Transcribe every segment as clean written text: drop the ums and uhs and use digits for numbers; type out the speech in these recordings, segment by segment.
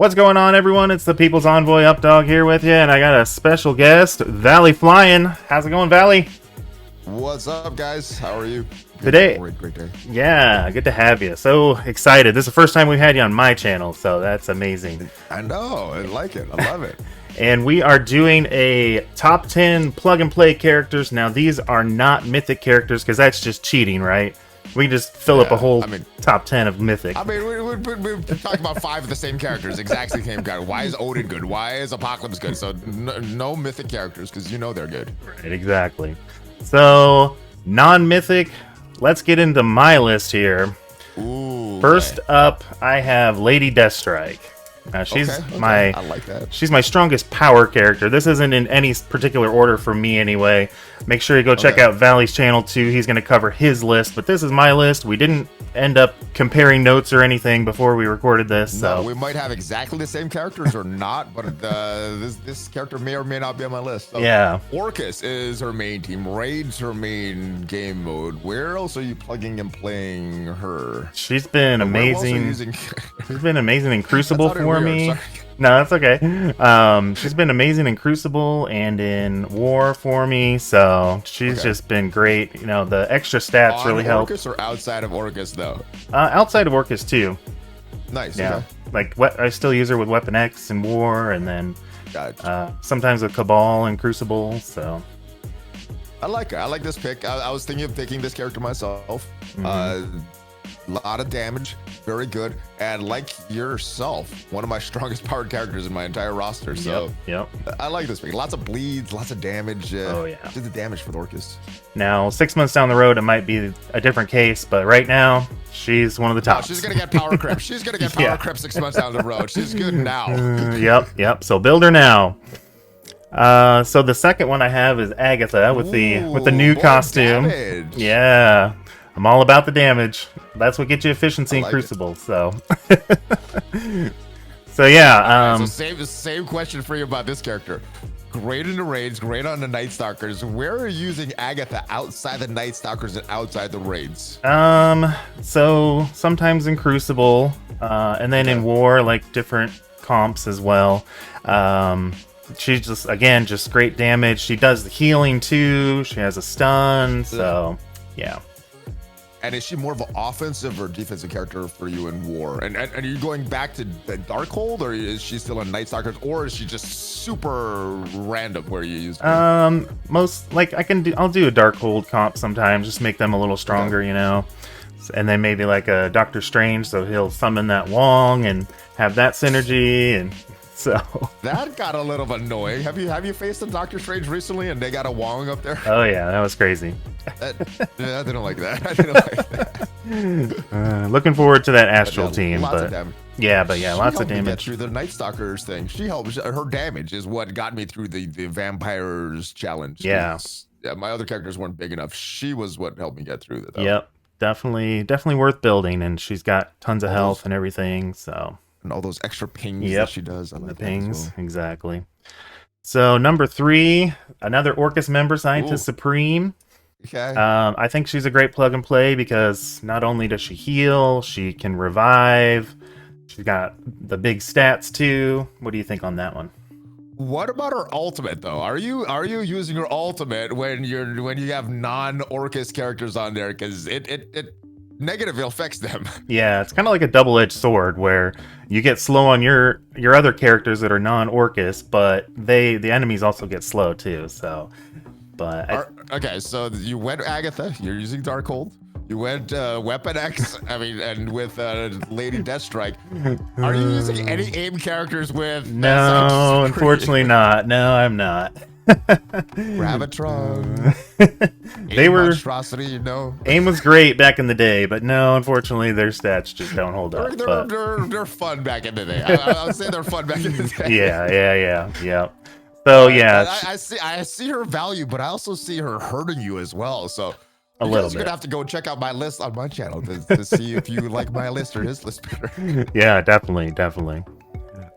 What's going on, everyone? It's the People's Envoy Updog here with you, and I got a special guest, ValleyFlyin. How's it going, Valley? What's up, guys? How are you? Today, great day. Yeah, good to have you. So excited. This is the first time we've had you on my channel, so that's amazing. I know. I like it. I love it. And we are doing a top 10 plug-and-play characters. Now, these are not mythic characters, because that's just cheating, right? We just fill up a whole top 10 of mythic. I mean, we talk about 5 of the same characters, exactly same character. Why is Odin good? Why is Apocalypse good? So no mythic characters, because you know they're good. Right, exactly. So, non-mythic, let's get into my list here. Ooh, First up, I have Lady Deathstrike. Now, she's I like that. She's my strongest power character. This isn't in any particular order for me anyway. Make sure you go check out Valley's channel too. He's going to cover his list, but this is my list. We didn't end up comparing notes or anything before we recorded this. So no, we might have exactly the same characters or not, but this character may or may not be on my list. So, yeah. Orcus is her main team. Raid's her main game mode. Where else are you plugging and playing her? She's been amazing. She's been amazing in Crucible for me. Sorry. No, that's okay. She's been amazing in Crucible and in War for me, so she's just been great. You know, the extra stats really help. Orcus or outside of Orcus, though? Outside of Orcus, too. Nice, yeah. Okay. Like, I still use her with Weapon X in War, and then sometimes with Cabal and Crucible, so... I like her. I like this pick. I was thinking of picking this character myself. Lot of damage, very good, and like yourself, one of my strongest powered characters in my entire roster. So yep. I like this pick. Lots of bleeds, lots of damage. Oh yeah, did the damage for the Orcus. Now 6 months down the road, it might be a different case, but right now she's one of the tops. No, she's gonna get power creep. She's gonna get power creep 6 months down the road. She's good now. Yep. So build her now. So the second one I have is Agatha with the new costume. Damage. Yeah. I'm all about the damage. That's what gets you efficiency in Crucible. So, so yeah. So same question for you about this character. Great in the raids, great on the Night Stalkers. Where are you using Agatha outside the Night Stalkers and outside the raids? So sometimes in Crucible, and then in War, like different comps as well. She's just great damage. She does the healing too. She has a stun. So yeah. And is she more of an offensive or defensive character for you in War? And are you going back to the Darkhold, or is she still in Night Stalkers, or is she just super random where you use her? I'll do a Darkhold comp sometimes, just make them a little stronger, you know. And then maybe like a Doctor Strange, so he'll summon that Wong and have that synergy, and so that got a little annoying. Have you faced a Doctor Strange recently and they got a Wong up there? Oh yeah, that was crazy. I didn't like that. I didn't like that. Looking forward to that Astral team, lots of damage. Lots of damage. Get through the Night Stalkers thing. She helped. Her damage is what got me through the Vampires challenge. Yeah, my other characters weren't big enough. She was what helped me get through that. Yep, definitely worth building, and she's got tons of health and everything. So. And all those extra pings that she does. I like the pings, exactly. So number 3, another Orcus member, Scientist Supreme. Okay. I think she's a great plug and play because not only does she heal, she can revive. She's got the big stats too. What do you think on that one? What about her ultimate though? Are you using her ultimate when you have non-Orcus characters on there? Because it negatively affects them. Yeah, it's kind of like a double-edged sword where you get slow on your other characters that are non-Orcus, but the enemies also get slow too. So, okay, so you went Agatha. You're using Darkhold. You went Weapon X. And with Lady Deathstrike. Are you using any AIM characters with? No, unfortunately not. No, I'm not. Gravitron. They were monstrosity, you know. AIM was great back in the day, but no, unfortunately, their stats just don't hold up. They're fun back in the day. I would say they're fun back in the day. Yeah. So yeah, I see her value, but I also see her hurting you as well. So a little bit. You're gonna have to go check out my list on my channel to see if you like my list or his list better. Yeah, definitely.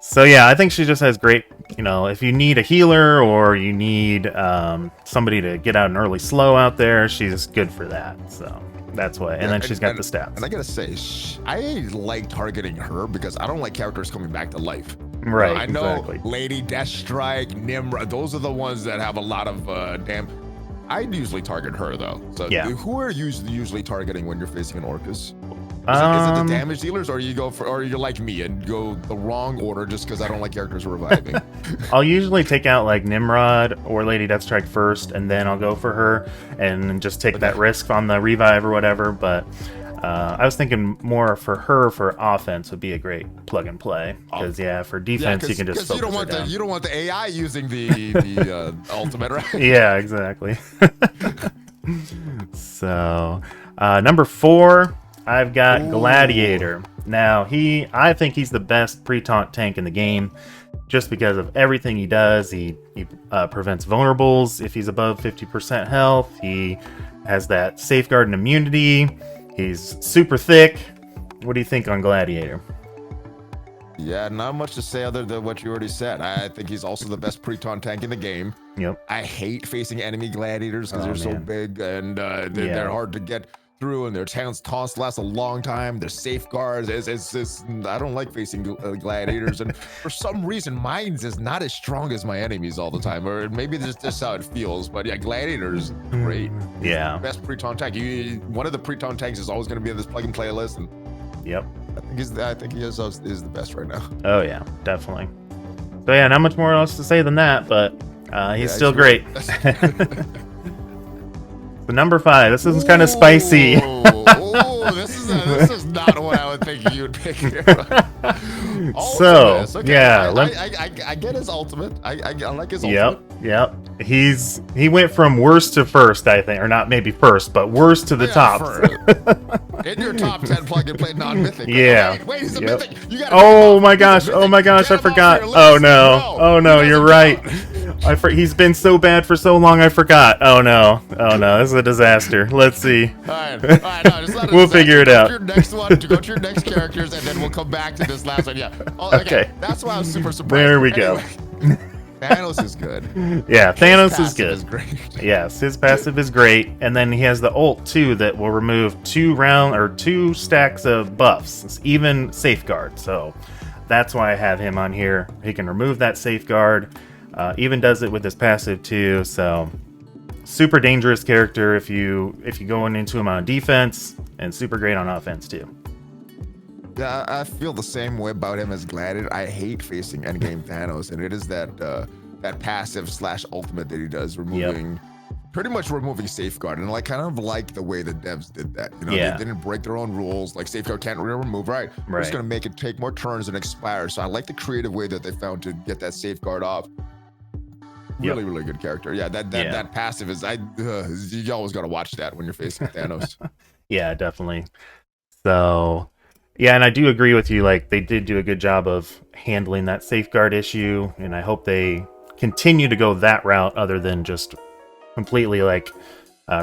So yeah, I think she just has great, if you need a healer or you need somebody to get out an early slow out there, she's good for that. So That's why. And then she's got the stats. And I gotta say, I like targeting her because I don't like characters coming back to life. Right. I know exactly. Lady Deathstrike, Nimrod, those are the ones that have a lot of damn. I usually target her though. So yeah. Who are you usually targeting when you're facing an Orcus? Is it the damage dealers, or you're like me and go the wrong order just because I don't like characters reviving? I'll usually take out like Nimrod or Lady Deathstrike first, and then I'll go for her and just take that risk on the revive or whatever. But I was thinking more for her for offense would be a great plug and play because for defense you can just focus you don't want the AI using the ultimate, right? Yeah, exactly. So number 4. I've got Gladiator. Now, I think he's the best pre-taunt tank in the game just because of everything he does. He prevents vulnerables if he's above 50% health. He has that safeguard and immunity. He's super thick. What do you think on Gladiator? Yeah, not much to say other than what you already said. I think he's also the best pre-taunt tank in the game. Yep. I hate facing enemy gladiators because they're so big and they're hard to get through, and their taunts last a long time. Their safeguards, I don't like facing gladiators, and for some reason, mine's is not as strong as my enemies all the time, or maybe that's just how it feels. But yeah, Gladiator's great. Yeah, best pre-taunt tank. One of the pre-taunt tanks is always going to be in this plug and play list, and yep, I think he is the best right now. Oh yeah, definitely. So yeah, not much more else to say than that, but he's still great. The number 5. This is kind of spicy. This is not what I would think you would pick here. So okay. yeah, I get his ultimate. I like his ultimate. Yep. He went from worst to first, I think, or not maybe first, but worst to the top. In your top 10 plug and play non-mythic. Yeah. Wait, he's a mythic. You gotta oh my gosh! I forgot. Oh no! You're right. He's been so bad for so long, I forgot. Oh no! This is a disaster. Let's see. All right. No, we'll figure it out. Go to your next one. Go to your next characters, and then we'll come back to this last one. Yeah. Okay. That's why I was super surprised. There we go. Thanos is good. Yeah, Thanos is good. Is great. Yes, his passive is great, and then he has the ult too that will remove 2 stacks of buffs, it's even safeguard. So that's why I have him on here. He can remove that safeguard. Even does it with his passive too. So super dangerous character if you go into him on defense, and super great on offense too. Yeah, I feel the same way about him as Gladiator. I hate facing endgame Thanos, and it is that passive / ultimate that he does, pretty much removing safeguard, and kind of like the way the devs did that. They didn't break their own rules. Like safeguard can't remove, right? We're just gonna make it take more turns and expire. So I like the creative way that they found to get that safeguard off. Really good character. Yeah, that passive is you always gotta watch that when you're facing Thanos. Yeah, definitely. So. Yeah, and I do agree with you. Like, they did do a good job of handling that safeguard issue, and I hope they continue to go that route other than just completely,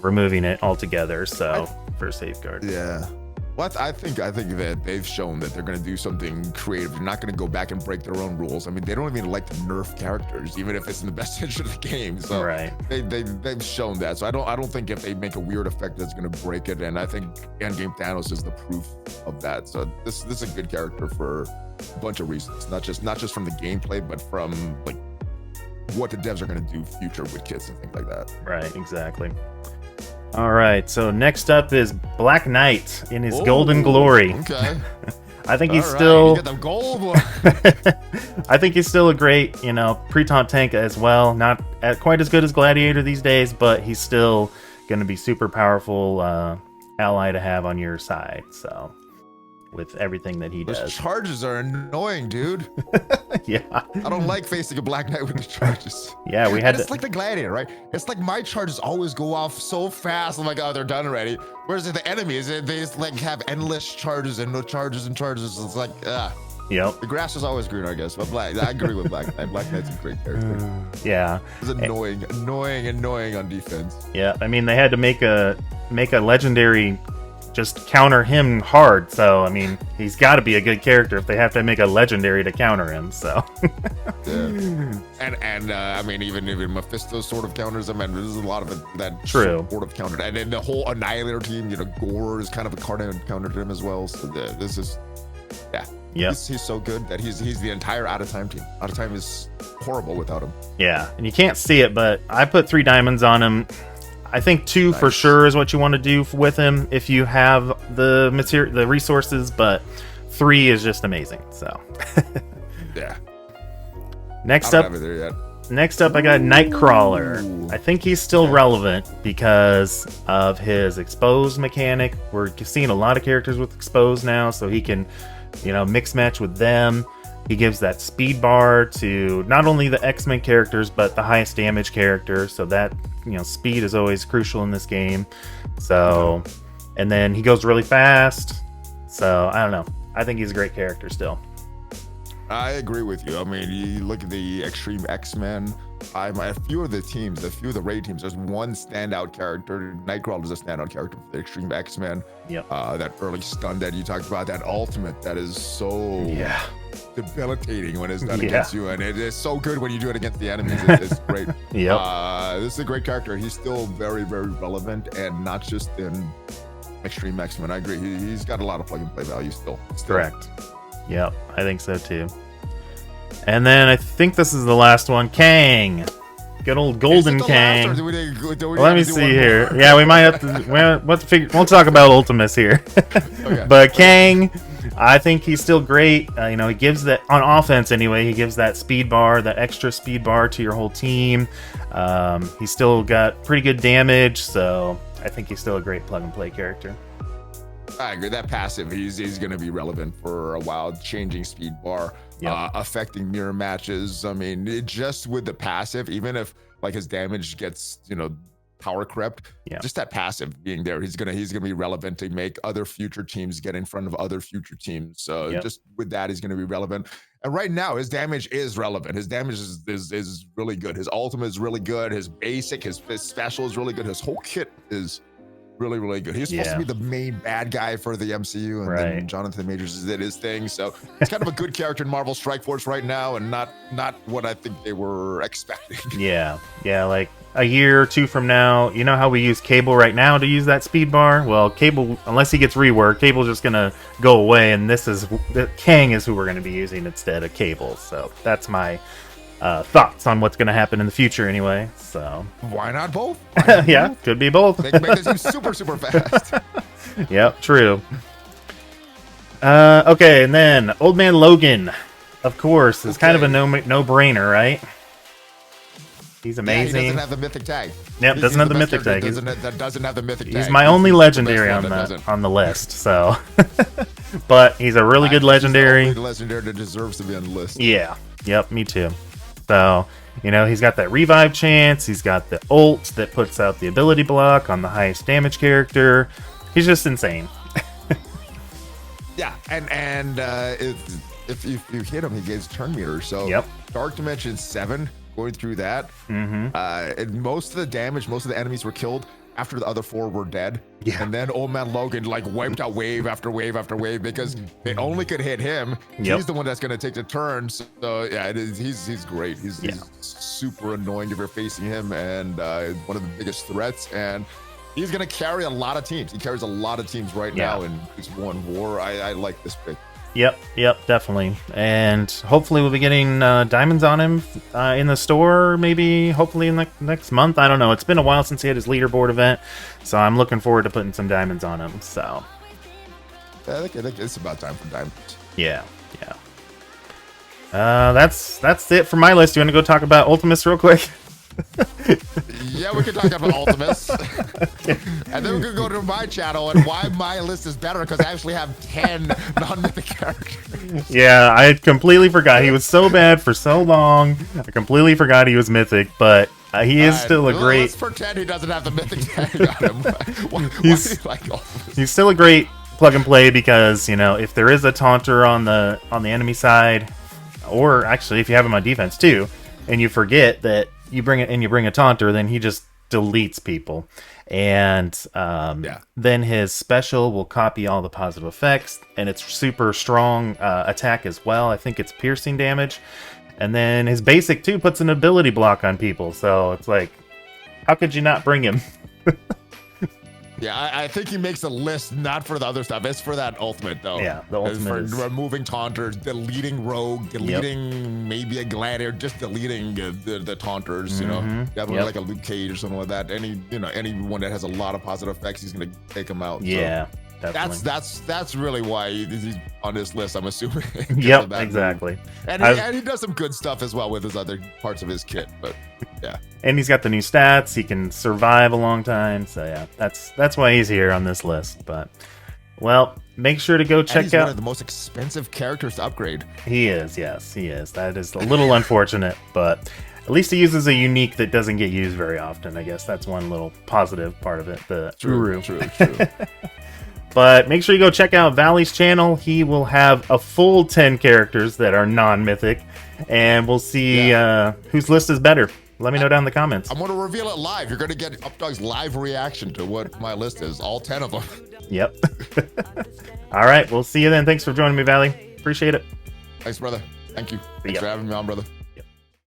removing it altogether, for safeguard. Yeah. Well, I think that they've shown that they're going to do something creative. They're not going to go back and break their own rules. I mean, they don't even like to nerf characters, even if it's in the best interest of the game. So they've shown that. So I don't think if they make a weird effect that's going to break it. And I think Endgame Thanos is the proof of that. So this is a good character for a bunch of reasons, not just from the gameplay, but from what the devs are going to do future with kits and things like that. Right, exactly. All right, so next up is Black Knight in his golden glory. Okay. I think he's still. You get the gold one. I think he's still a great, pre-taunt tank as well. Not quite as good as Gladiator these days, but he's still going to be super powerful ally to have on your side. So, with everything that he does. Those charges are annoying, dude. Yeah. I don't like facing a Black Knight with the charges. Yeah, we had. It's like the Gladiator, right? It's like my charges always go off so fast. I'm like, oh, they're done already. Whereas the enemies, they just have endless charges and no charges and charges. It's like, Yep. The grass is always greener, I guess. But I agree with Black Knight. Black Knight's a great character. Yeah. It's annoying on defense. Yeah, I mean they had to make a legendary just counter him hard. So I mean, he's got to be a good character if they have to make a legendary to counter him. So yeah. And I mean, even Mephisto sort of counters him, and there's a lot of that True. sort of countered. And then the whole Annihilator team, Gore is kind of a card counter to him as well. So this is, yeah. Yeah, he's so good that he's the entire Out of Time team. Out of Time is horrible without him. Yeah, and you can't see it, but I put 3 diamonds on him. I think 2 for sure is what you want to do with him if you have the the resources, but 3 is just amazing. So yeah. Next I up, don't have it there yet. Next up, I got Nightcrawler. I think he's still relevant because of his expose mechanic. We're seeing a lot of characters with expose now, so he can, mix match with them. He gives that speed bar to not only the X-Men characters, but the highest damage character. So that, speed is always crucial in this game. So, and then he goes really fast. So, I don't know. I think he's a great character still. I agree with you. I mean, you look at the Extreme X-Men, a few of the raid teams, there's one standout character. Nightcrawler is a standout character for the Extreme X-Men. Yep. That early stun that you talked about, that ultimate, that is so debilitating when it's done against you, and it is so good when you do it against the enemies. It's great. Yep. This is a great character. He's still very, very relevant, and not just in Extreme X-Men. I agree. He's got a lot of plug and play value still. Correct. Yep, I think so too. And then I think this is the last one, Kang. Good old Golden Kang. Let me see here. Yeah, we might have to. We'll talk about Ultimus here. Okay. But Kang, I think he's still great. He gives that on offense anyway. He gives that speed bar, that extra speed bar to your whole team. He's still got pretty good damage, so I think he's still a great plug and play character. I agree. That passive, he's going to be relevant for a while. Changing speed bar, affecting mirror matches. I mean, just with the passive, even if like his damage gets, power crept, just that passive being there, he's gonna be relevant to make other future teams get in front of other future teams. So just with that, he's gonna be relevant. And right now, his damage is relevant. His damage is really good. His ultimate is really good. His basic, his special is really good. His whole kit is really, really good. He's supposed to be the main bad guy for the MCU, and then Jonathan Majors did his thing. So he's kind of a good character in Marvel Strike Force right now, and not what I think they were expecting. Yeah, like a year or 2 from now, you know how we use Cable right now to use that speed bar? Well, Cable, unless he gets reworked, Cable's just gonna go away, and Kang is who we're gonna be using instead of Cable. So that's my thoughts on what's going to happen in the future anyway. So why not both? Could be both. Make this team super, super fast. Yep, true. Okay, and then Old Man Logan, of course, is kind of a no-brainer, right? He's amazing. He doesn't have the mythic tag. Yep, doesn't have the mythic tag. That doesn't have the mythic tag. He's my only legendary on the list, so. But he's a really good legendary. He's the only legendary that deserves to be on the list. Yeah. Yep, me too. So, he's got that revive chance. He's got the ult that puts out the ability block on the highest damage character. He's just insane. Yeah, and if you hit him, he gets turn meter. So Dark Dimension 7, going through that, and most of the damage, most of the enemies were killed after the other 4 were dead. Yeah. And then Old Man Logan wiped out wave after wave after wave because they only could hit him. He's the one that's going to take the turns. So yeah, he's great. He's super annoying if you're facing him, and one of the biggest threats. And he's going to carry a lot of teams. He carries a lot of teams right now in this one war. I like this pick. Yep, definitely. And hopefully we'll be getting diamonds on him in the store, maybe, hopefully in the next month. I don't know. It's been a while since he had his leaderboard event, so I'm looking forward to putting some diamonds on him. So I think it's about time for diamonds. Yeah. That's it for my list. You want to go talk about Ultimus real quick? Yeah, we can talk about Ultimus. And then we can go to my channel and why my list is better, because I actually have 10 non-mythic characters. Yeah, I completely forgot. He was so bad for so long. I completely forgot he was mythic, but he is still a great... Let's pretend he doesn't have the mythic tag on him. Why do you like Ultimus? He's still a great plug and play because, if there is a taunter on the enemy side, or actually if you have him on defense too, and you forget that you bring a taunter, then he just deletes people. And then his special will copy all the positive effects, and it's super strong attack as well. I think it's piercing damage. And then his basic too puts an ability block on people, so it's like, how could you not bring him? Yeah, I think he makes a list not for the other stuff. It's for that ultimate, though. Yeah, the ultimate for is... removing taunters, deleting rogue, deleting maybe a gladiator, just deleting the taunters. You know, definitely like a Luke Cage or something like that. Anyone that has a lot of positive effects, he's gonna take them out. Yeah, so that's really why he's on this list, I'm assuming. Yep, exactly. And he does some good stuff as well with his other parts of his kit, but yeah. And he's got the new stats. He can survive a long time. So yeah, that's why he's here on this list. But well, make sure to go check he's out. One of the most expensive characters to upgrade. He is, yes, he is. That is a little unfortunate, but at least he uses a unique that doesn't get used very often. I guess that's one little positive part of it. The Uru. True. But make sure you go check out Valley's channel. He will have a full 10 characters that are non-mythic, and we'll see whose list is better. Let me know down in the comments. I'm going to reveal it live. You're going to get Updog's live reaction to what my list is. All 10 of them. Yep. All right. We'll see you then. Thanks for joining me, Valley. Appreciate it. Thanks, brother. Thanks for having me on, brother.